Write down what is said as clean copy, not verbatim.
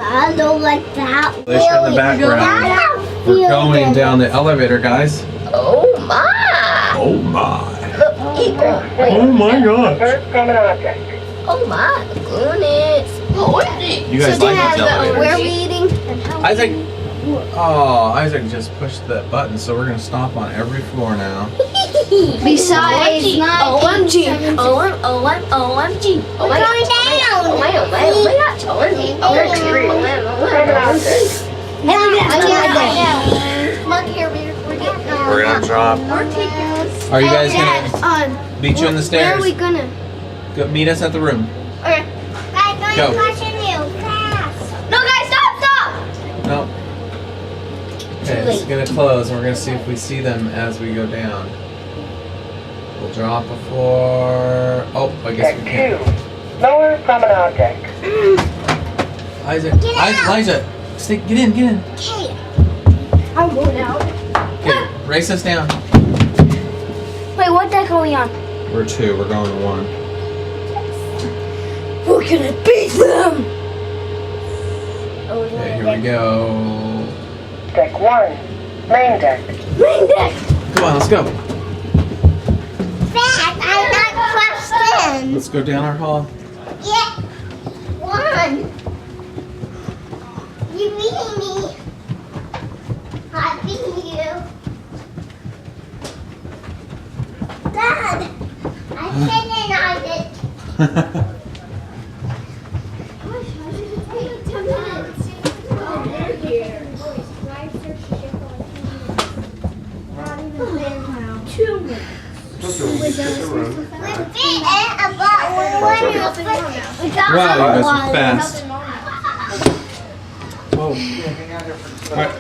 I don't like that. In the background. We're going down the elevator, guys. Oh my! Oh my! Oh my gosh! Oh my goodness! You guys like this elevator? Where are we eating? Isaac. Oh, Isaac just pushed that button, so we're gonna stop on every floor now. Besides, OMG! OMG! OMG! Oh my god! Oh my god! Look here, we're getting We're gonna drop. Are you guys gonna meet you in the stairs? Where are we gonna? Go meet us at the room. Okay. Go. No, guys, stop! No. Okay, it's gonna close, and we're gonna see if we see them as we go down. We'll drop a floor. Oh, I guess we can't. Lower promenade deck. Isaac, Elijah, get in. Okay. I'm going out. Okay, race us down. Wait, what deck are we on? We're 2. We're going to 1. We're gonna beat them! Okay, here we go. Deck 1. Main deck. Main deck! Come on, let's go. I'm not questioned. Let's go down our hall. Yeah. 1. You beat me. I beat you. Dad, I'm sitting on it. Wow, you guys are fast. Whoa. All right.